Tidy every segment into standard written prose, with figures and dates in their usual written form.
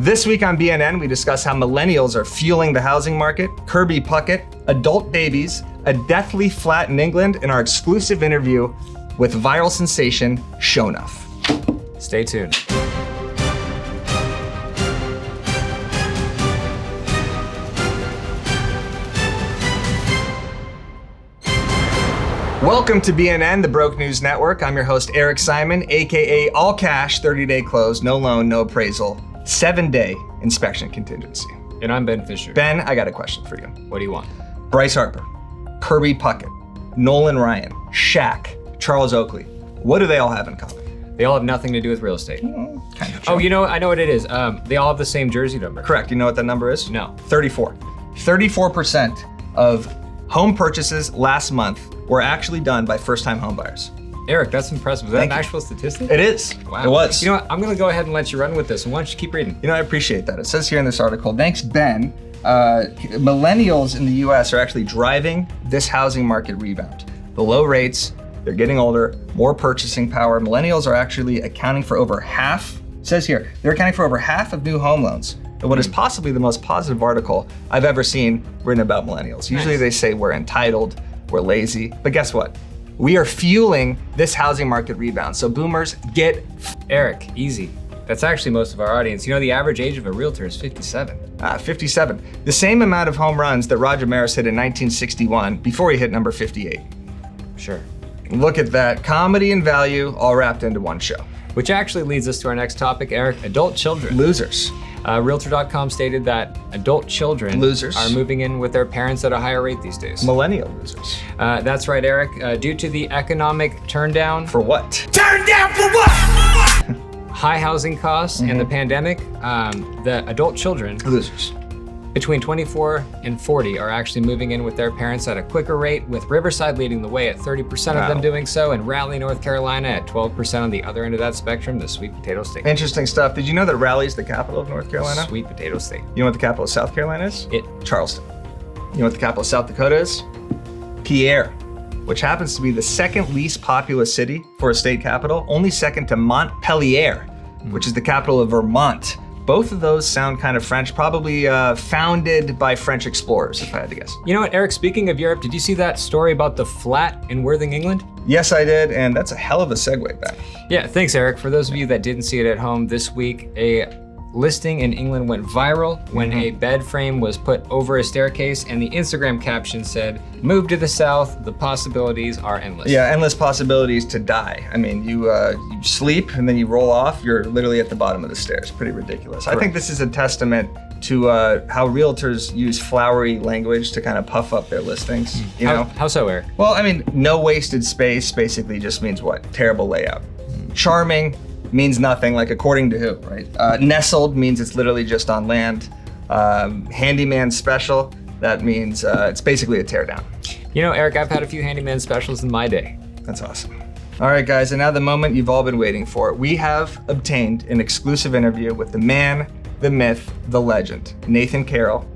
This week on BNN, we discuss how millennials are fueling the housing market, Kirby Puckett, adult babies, a deathly flat in England, and our exclusive interview with viral sensation Sho'Nuff. Stay tuned. Welcome to BNN, the Broke News Network. I'm your host, Eric Simon, AKA all cash, 30-day close, no loan, no appraisal, 7-day inspection contingency. And I'm Ben Fisher. Ben, I got a question for you. What do you want? Bryce Harper, Kirby Puckett, Nolan Ryan, Shaq, Charles Oakley. What do they all have in common? They all have nothing to do with real estate. Kind of. Oh, you know, I know what it is. They all have the same jersey number. Correct. You know what that number is? No. 34. 34% of home purchases last month were actually done by first-time home buyers. Eric, that's impressive. Is that Thank an you. actual statistic? It is. Wow. It was. You know what? I'm going to go ahead and let you run with this. And why don't you keep reading? You know, I appreciate that. It says here in this article, thanks, Ben, millennials in the US are actually driving this housing market rebound. The low rates, they're getting older, more purchasing power. Millennials are actually accounting for over half, it says here, they're accounting for over half of new home loans. And what is possibly the most positive article I've ever seen written about millennials. Usually they say we're entitled, we're lazy, but guess what? We are fueling this housing market rebound. So boomers, get Eric, easy. That's actually most of our audience. You know, the average age of a realtor is 57. 57. The same amount of home runs that Roger Maris hit in 1961 before he hit number 58. Sure. Look at that, comedy and value all wrapped into one show. Which actually leads us to our next topic, Eric, adult children. Losers. Realtor.com stated that adult children Losers. are moving in with their parents at a higher rate these days. Millennial losers. That's right, Eric. Due to the economic turndown, For what? Turn down for what? high housing costs, and the pandemic, the adult children Losers. between 24 and 40 are actually moving in with their parents at a quicker rate, with Riverside leading the way at 30% of them doing so, and Raleigh, North Carolina at 12% on the other end of that spectrum, the sweet potato state. Interesting stuff. Did you know that Raleigh's the capital of North Carolina? Sweet potato state. You know what the capital of South Carolina is? It. Charleston. You know what the capital of South Dakota is? Pierre, which happens to be the second least populous city for a state capital, only second to Montpelier, which is the capital of Vermont. Both of those sound kind of French, probably founded by French explorers, if I had to guess. You know what, Eric, speaking of Europe, did you see that story about the flat in Worthing, England? Yes, I did, and that's a hell of a segue back. Yeah, thanks, Eric. For those of you that didn't see it at home, this week, a listing in England went viral when a bed frame was put over a staircase, and the Instagram caption said, "Move to the south, the possibilities are endless." Yeah, endless possibilities to die. I mean, you sleep and then you roll off, you're literally at the bottom of the stairs. Pretty ridiculous. I think this is a testament to how realtors use flowery language to kind of puff up their listings, you know? How so, Eric? Well, I mean, no wasted space basically just means what? Terrible layout. Charming means nothing, like according to who, right? Nestled means it's literally just on land. Handyman special, that means it's basically a teardown. You know, Eric, I've had a few handyman specials in my day. That's awesome. All right, guys, and now the moment you've all been waiting for. We have obtained an exclusive interview with the man, the myth, the legend, Nathan Carrol,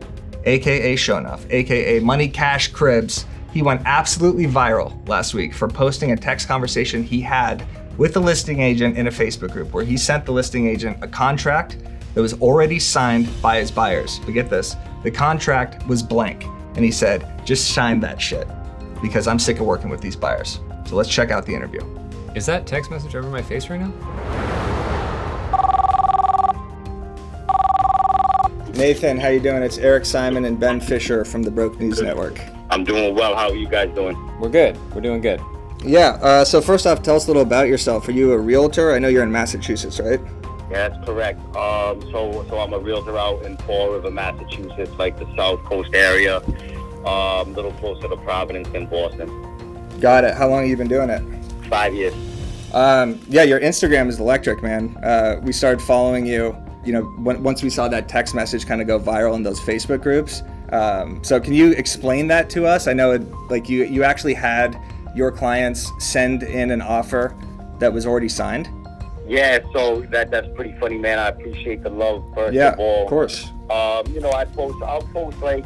AKA Sho'Nuff, AKA Money Cash Cribs. He went absolutely viral last week for posting a text conversation he had with the listing agent in a Facebook group where he sent the listing agent a contract that was already signed by his buyers. But get this, the contract was blank. And he said, just sign that shit because I'm sick of working with these buyers. So let's check out the interview. Is that text message over my face right now? Nathan, how you doing? It's Eric Simon and Ben Fisher from the Broke News Network. I'm doing well. How are you guys doing? We're good. We're doing good. Yeah, so first off, tell us a little about yourself. Are you a realtor? I know you're in Massachusetts, right? Yeah, that's correct. So I'm a realtor out in Fall River, Massachusetts, like the South Coast area, a little closer to Providence than Boston. Got it. How long have you been doing it? 5 years. Yeah, your Instagram is electric, man. We started following you, once we saw that text message kind of go viral in those Facebook groups. So can you explain that to us? I know you actually had your clients send in an offer that was already signed. Yeah, so that's pretty funny, man. I appreciate the love, first Yeah, of all. of course. I'll post like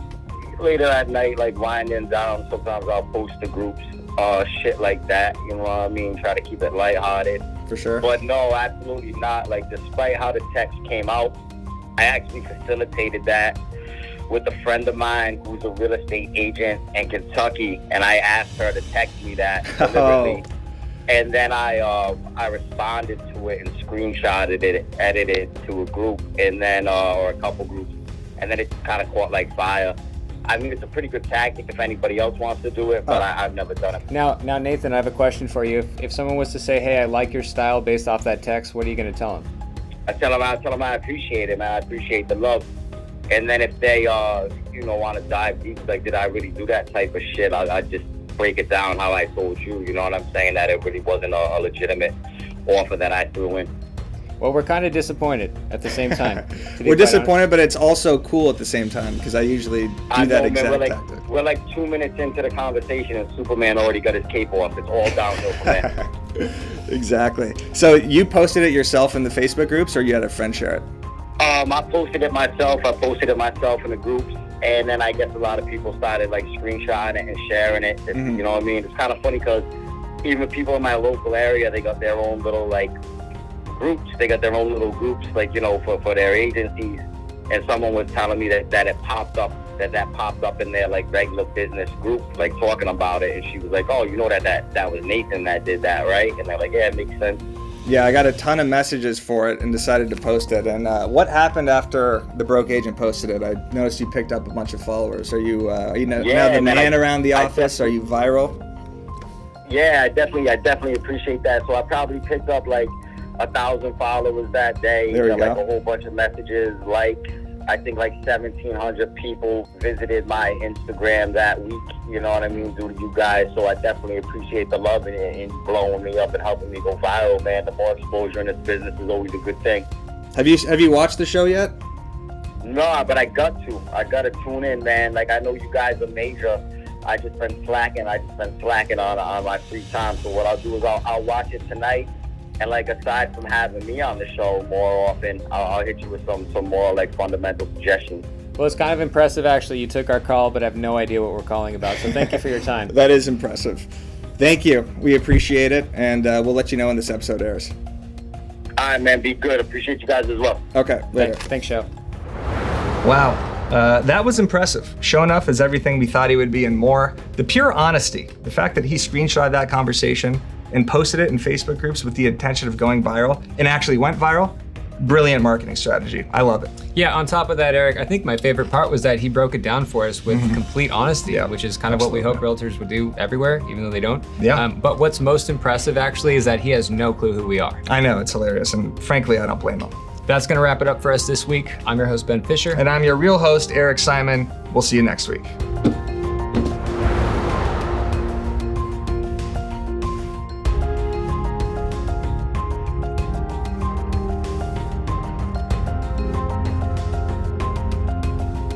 later at night, like winding down. Sometimes I'll post to groups, shit like that. You know what I mean? Try to keep it lighthearted. For sure. But no, absolutely not. Like, despite how the text came out, I actually facilitated that with a friend of mine who's a real estate agent in Kentucky, and I asked her to text me that deliberately. And then I responded to it and screenshotted it, edited it to a group, and then or a couple groups, and then it kind of caught like fire. I mean, it's a pretty good tactic if anybody else wants to do it, but I've never done it. Now, Nathan, I have a question for you. If someone was to say, "Hey, I like your style," based off that text, what are you going to tell them? I tell them I appreciate it, man. I appreciate the love. And then if they want to dive deep, like, did I really do that type of shit? I just break it down how I told you. You know what I'm saying? That it really wasn't a legitimate offer that I threw in. Well, we're kind of disappointed at the same time. We're disappointed, but it's also cool at the same time, because I usually do that exact tactic. We're like 2 minutes into the conversation, and Superman already got his cape off. It's all downhill from there. Exactly. So you posted it yourself in the Facebook groups, or you had a friend share it? I posted it myself. In the groups, and then I guess a lot of people started like screenshotting it and sharing it. Mm-hmm. You know what I mean? It's kind of funny because even people in my local area, they got their own little like groups. They got their own little groups, like, you know, for their agencies. And someone was telling me that it popped up, that popped up in their like regular business group, like talking about it. And she was like, "Oh, you know that was Nathan that did that, right?" And they're like, "Yeah, it makes sense." Yeah, I got a ton of messages for it and decided to post it. And what happened after the broke agent posted it? I noticed you picked up a bunch of followers. Are you now the man around the office? Are you viral? Yeah, I definitely appreciate that. So I probably picked up like 1,000 followers that day. There we go. Like a whole bunch of messages. Like, I think like 1,700 people visited my Instagram that week, you know what I mean, due to you guys. So I definitely appreciate the love and blowing me up and helping me go viral, man. The more exposure in this business is always a good thing. Have you watched the show yet? No, but I got to tune in, man. Like, I know you guys are major. I just been slacking on my free time. So what I'll do is I'll watch it tonight. And like, aside from having me on the show more often, I'll hit you with some more like fundamental suggestions. Well, it's kind of impressive, actually. You took our call, but have no idea what we're calling about. So thank you for your time. That is impressive. Thank you. We appreciate it, and we'll let you know when this episode airs. All right, man. Be good. Appreciate you guys as well. Okay, later. Thanks, Show. Wow. That was impressive. Sho'Nuff is everything we thought he would be and more. The pure honesty, the fact that he screenshotted that conversation and posted it in Facebook groups with the intention of going viral and actually went viral, brilliant marketing strategy. I love it. Yeah, on top of that, Eric, I think my favorite part was that he broke it down for us with complete honesty, which is kind of what we hope realtors would do everywhere, even though they don't. Yeah. But what's most impressive, actually, is that he has no clue who we are. I know, it's hilarious, and frankly, I don't blame him. That's going to wrap it up for us this week. I'm your host, Ben Fisher. And I'm your real host, Eric Simon. We'll see you next week.